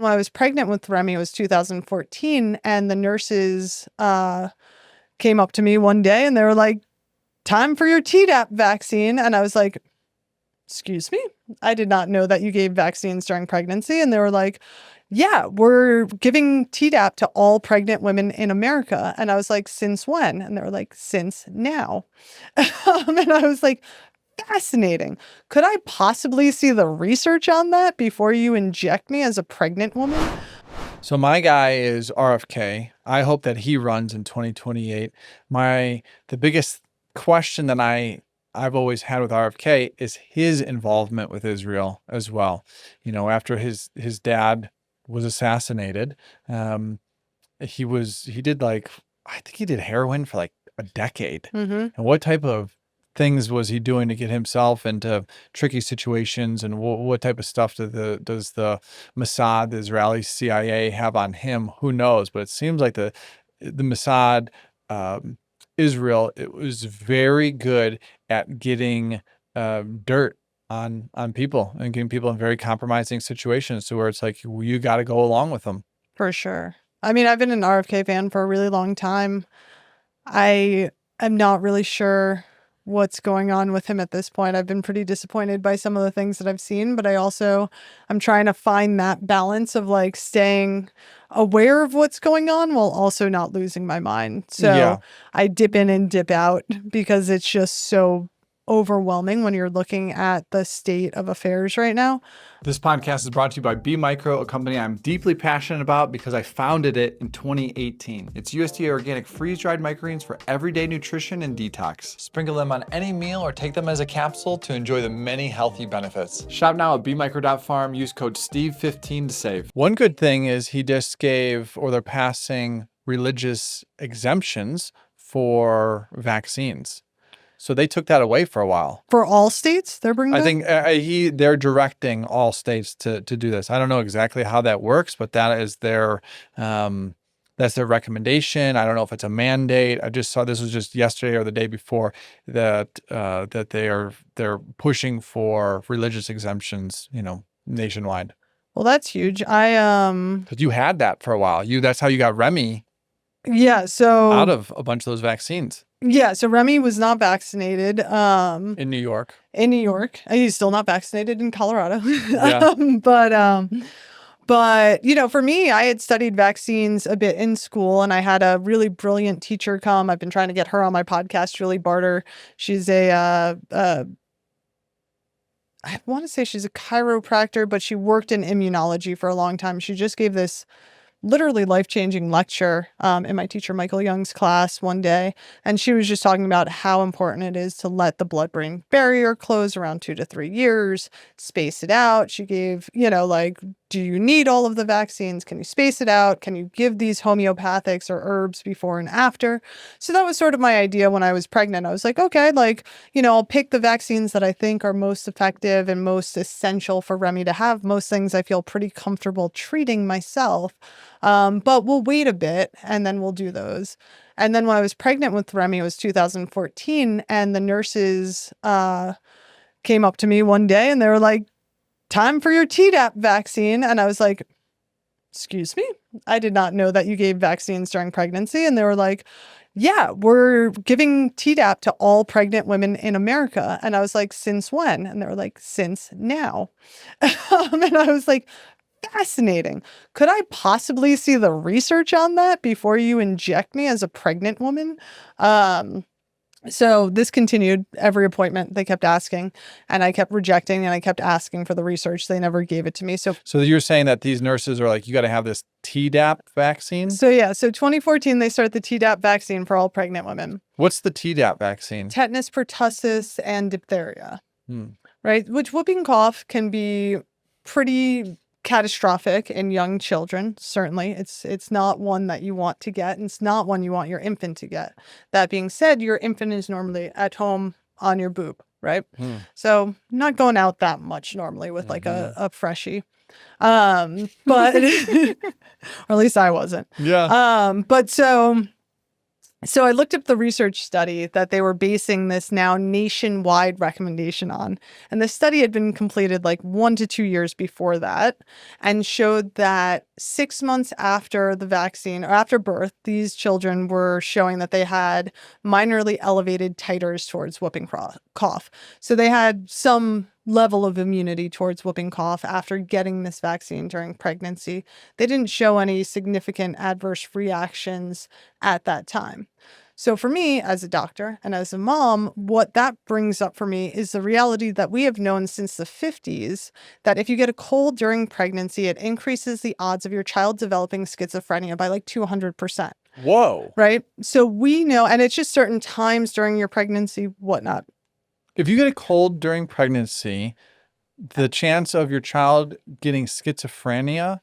when I was pregnant with Remy, it was 2014, and the nurses came up to me one day and they were like, "Time for your Tdap vaccine." And I was like, "Excuse me? I did not know that you gave vaccines during pregnancy." And they were like, "Yeah, we're giving Tdap to all pregnant women in America." And I was like, "Since when?" And they were like, "Since now." And I was like, fascinating. Could I possibly see the research on that before you inject me as a pregnant woman? So my guy is RFK. I hope that he runs in 2028. The biggest question that I've always had with RFK is his involvement with Israel as well. You know, after his dad was assassinated, he did like, I think he did heroin for like a decade. Mm-hmm. And what type of things was he doing to get himself into tricky situations, and what type of stuff does the Mossad, the Israeli CIA, have on him? Who knows? But it seems like the Mossad, Israel, it was very good at getting dirt on people and getting people in very compromising situations, to where it's like you got to go along with them. For sure. I mean, I've been an RFK fan for a really long time. I am not really sure what's going on with him at this point. I've been pretty disappointed by some of the things that I've seen, but I'm trying to find that balance of like staying aware of what's going on while also not losing my mind. So Yeah. I dip in and dip out because it's just so overwhelming when you're looking at the state of affairs right now. This podcast is brought to you by B Micro, a company I'm deeply passionate about because I founded it in 2018. It's USDA organic freeze-dried microgreens for everyday nutrition and detox. Sprinkle them on any meal or take them as a capsule to enjoy the many healthy benefits. Shop now at bmicro.farm. Use code STEVE15 to save. One good thing is he just gave, or they're passing, religious exemptions for vaccines. So they took that away for a while. For all states, they're bringing I that? think they're directing all states to do this. I don't know exactly how that works, but that is that's their recommendation. I don't know if it's a mandate. I just saw, this was just yesterday or the day before, that they're pushing for religious exemptions, nationwide. Well, that's huge. Because you had that for a while. That's how you got Remy so out of a bunch of those vaccines. Yeah, so Remy was not vaccinated In New York. He's still not vaccinated in Colorado. Yeah. But for me, I had studied vaccines a bit in school, and I had a really brilliant teacher come. I've been trying to get her on my podcast, Julie Barter. She's I want to say she's a chiropractor, but she worked in immunology for a long time. She just gave this literally life-changing lecture in my teacher Michael Young's class one day, and she was just talking about how important it is to let the blood-brain barrier close around 2 to 3 years, space it out. She gave, do you need all of the vaccines? Can you space it out? Can you give these homeopathics or herbs before and after? So that was sort of my idea when I was pregnant. I was like, okay, I'll pick the vaccines that I think are most effective and most essential for Remy to have. Most things I feel pretty comfortable treating myself. But we'll wait a bit and then we'll do those. And then when I was pregnant with Remy, it was 2014, and the nurses came up to me one day and they were like, "Time for your Tdap vaccine." And I was like, "Excuse me? I did not know that you gave vaccines during pregnancy." And they were like, "Yeah, we're giving Tdap to all pregnant women in America." And I was like, "Since when?" And they were like, "Since now." And I was like, fascinating. Could I possibly see the research on that before you inject me as a pregnant woman? So this continued. Every appointment they kept asking, and I kept rejecting, and I kept asking for the research. They never gave it to me. So you're saying that these nurses are like, you got to have this Tdap vaccine? So 2014, they start the Tdap vaccine for all pregnant women. What's the Tdap vaccine? Tetanus, pertussis, and diphtheria. Right? Which whooping cough can be pretty catastrophic in young children. Certainly, it's not one that you want to get, and it's not one you want your infant to get. That being said, your infant is normally at home on your boob, right? So not going out that much normally with like a freshie, but or at least I wasn't. Yeah. But so So I looked up the research study that they were basing this now nationwide recommendation on. And the study had been completed like 1 to 2 years before that and showed that 6 months after the vaccine or after birth, these children were showing that they had minorly elevated titers towards whooping cough. So they had some level of immunity towards whooping cough after getting this vaccine during pregnancy. They didn't show any significant adverse reactions at that time. So for me as a doctor and as a mom, what that brings up for me is the reality that we have known since the 50s that if you get a cold during pregnancy, it increases the odds of your child developing schizophrenia by like 200%. Whoa. Right? So we know, and it's just certain times during your pregnancy, whatnot. If you get a cold during pregnancy, the chance of your child getting schizophrenia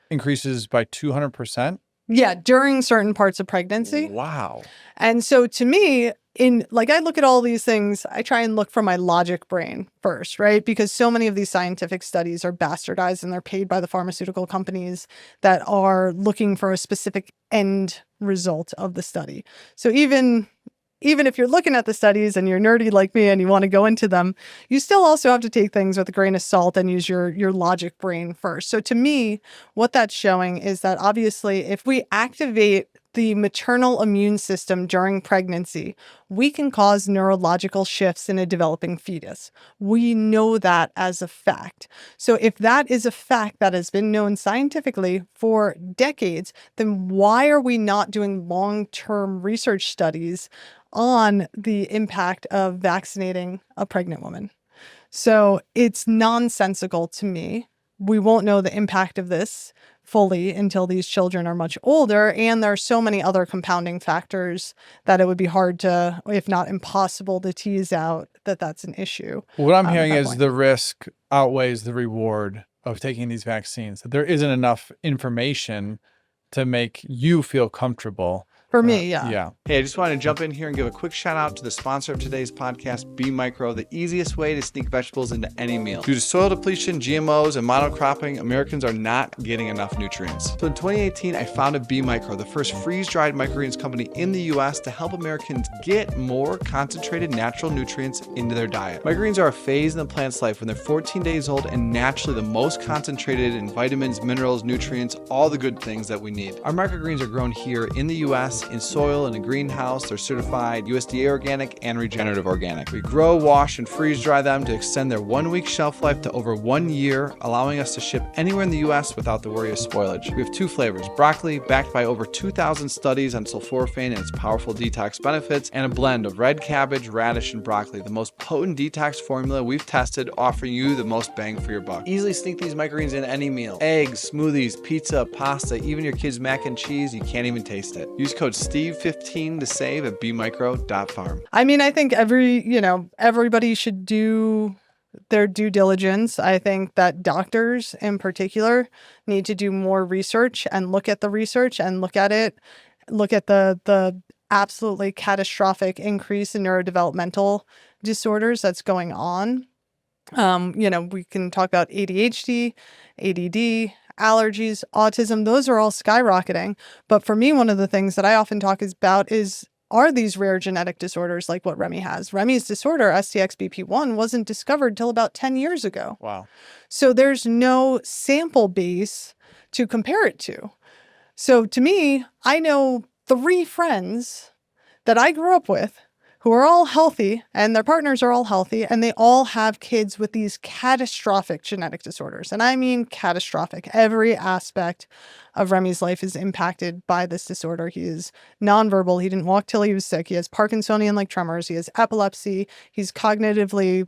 increases by 200%. Yeah, during certain parts of pregnancy. Wow. And so to me, I look at all these things, I try and look from my logic brain first, right? Because so many of these scientific studies are bastardized and they're paid by the pharmaceutical companies that are looking for a specific end result of the study. So even if you're looking at the studies and you're nerdy like me and you want to go into them, you still also have to take things with a grain of salt and use your logic brain first. So to me, what that's showing is that obviously if we activate the maternal immune system during pregnancy, we can cause neurological shifts in a developing fetus. We know that as a fact. So if that is a fact that has been known scientifically for decades, then why are we not doing long-term research studies on the impact of vaccinating a pregnant woman? So it's nonsensical to me. We won't know the impact of this fully until these children are much older. And there are so many other compounding factors that it would be hard to, if not impossible, to tease out that that's an issue. What I'm at hearing that is point. the risk outweighs the reward of taking these vaccines. That there isn't enough information to make you feel comfortable. For me, yeah. Hey, I just wanted to jump in here and give a quick shout out to the sponsor of today's podcast, B Micro, the easiest way to sneak vegetables into any meal. Due to soil depletion, GMOs, and monocropping, Americans are not getting enough nutrients. So in 2018, I founded B Micro, the first freeze-dried microgreens company in the US to help Americans get more concentrated natural nutrients into their diet. Microgreens are a phase in the plant's life when they're 14 days old and naturally the most concentrated in vitamins, minerals, nutrients, all the good things that we need. Our microgreens are grown here in the US in soil in a greenhouse. They're certified USDA organic and regenerative organic. We grow, wash, and freeze dry them to extend their 1 week shelf life to over 1 year, allowing us to ship anywhere in the US without the worry of spoilage. We have 2 flavors, broccoli, backed by over 2,000 studies on sulforaphane and its powerful detox benefits, and a blend of red cabbage, radish, and broccoli, the most potent detox formula we've tested, offering you the most bang for your buck. Easily sneak these microgreens in any meal. Eggs, smoothies, pizza, pasta, even your kids' mac and cheese, you can't even taste it. Use code STEVE15 to save at bmicro.farm. I mean, I think everybody should do their due diligence. I think that doctors in particular need to do more research and look at the research and look at the absolutely catastrophic increase in neurodevelopmental disorders that's going on. We can talk about ADHD, ADD, allergies, autism. Those are all skyrocketing. But for me, one of the things that I often talk about are these rare genetic disorders like what Remy has. Remy's disorder, STXBP1, wasn't discovered till about 10 years ago. Wow. So there's no sample base to compare it to. So to me, I know 3 friends that I grew up with who are all healthy and their partners are all healthy and they all have kids with these catastrophic genetic disorders. And I mean catastrophic. Every aspect of Remy's life is impacted by this disorder. He is nonverbal. He didn't walk till he was sick. He has Parkinsonian-like tremors. He has epilepsy. He's cognitively,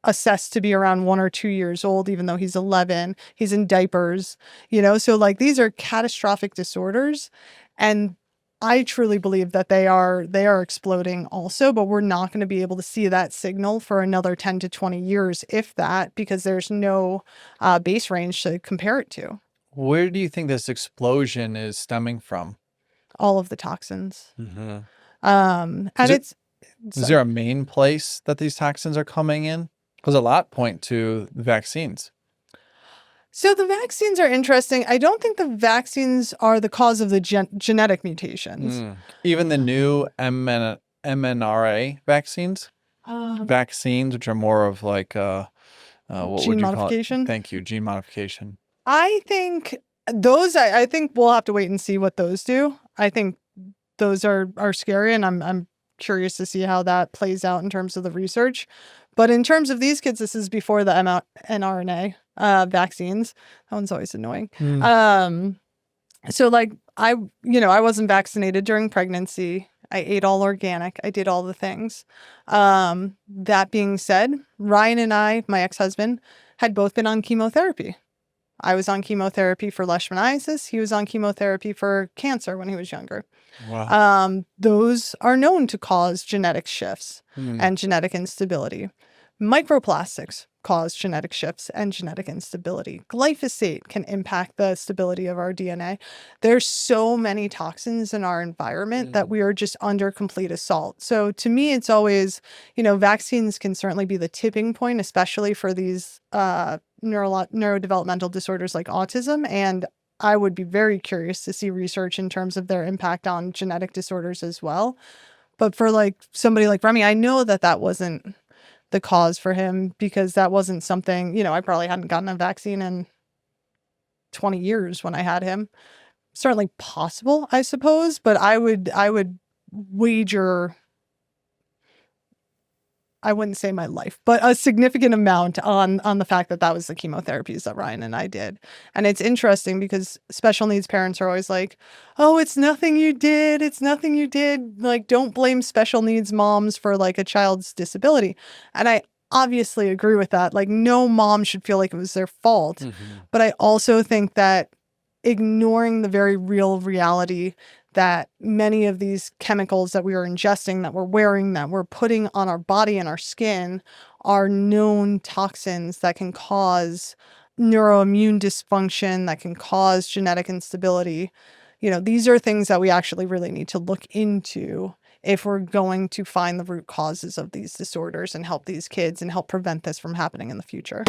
assessed to be around 1 or 2 years old, even though he's 11. He's in diapers, so these are catastrophic disorders. And I truly believe that they are exploding also, but we're not going to be able to see that signal for another 10 to 20 years, if that, because there's no base range to compare it to. Where do you think this explosion is stemming from? All of the toxins. Mm-hmm. And Is there a main place that these toxins are coming in? Because a lot point to the vaccines. So the vaccines are interesting. I don't think the vaccines are the cause of the genetic mutations. Even the new mRNA vaccines, which are more of like what Gene would you call it? modification? Thank you, gene modification. I think those. I think we'll have to wait and see what those do. I think those are scary, and I'm curious to see how that plays out in terms of the research. But in terms of these kids, this is before the mRNA vaccines. That one's always annoying. So like I wasn't vaccinated during pregnancy. I ate all organic. I did all the things. That being said, Ryan and I, my ex-husband, had both been on chemotherapy. I was on chemotherapy for leishmaniasis. He was on chemotherapy for cancer when he was younger. Wow. Those are known to cause genetic shifts and genetic instability. Microplastics cause genetic shifts and genetic instability. Glyphosate can impact the stability of our DNA. There's so many toxins in our environment that we are just under complete assault. So to me, it's always, vaccines can certainly be the tipping point, especially for these neurodevelopmental disorders like autism. And I would be very curious to see research in terms of their impact on genetic disorders as well. But for like somebody like Remy, I know that wasn't the cause for him, because that wasn't something, I probably hadn't gotten a vaccine in 20 years when I had him. Certainly possible, I suppose, but I would wager, I wouldn't say my life, but a significant amount on the fact that was the chemotherapies that Ryan and I did. And it's interesting because special needs parents are always like, oh, it's nothing you did. It's nothing you did. Like, don't blame special needs moms for like a child's disability. And I obviously agree with that. Like, no mom should feel like it was their fault. But I also think that ignoring the very real reality that many of these chemicals that we are ingesting, that we're wearing, that we're putting on our body and our skin are known toxins that can cause neuroimmune dysfunction, that can cause genetic instability. These are things that we actually really need to look into if we're going to find the root causes of these disorders and help these kids and help prevent this from happening in the future.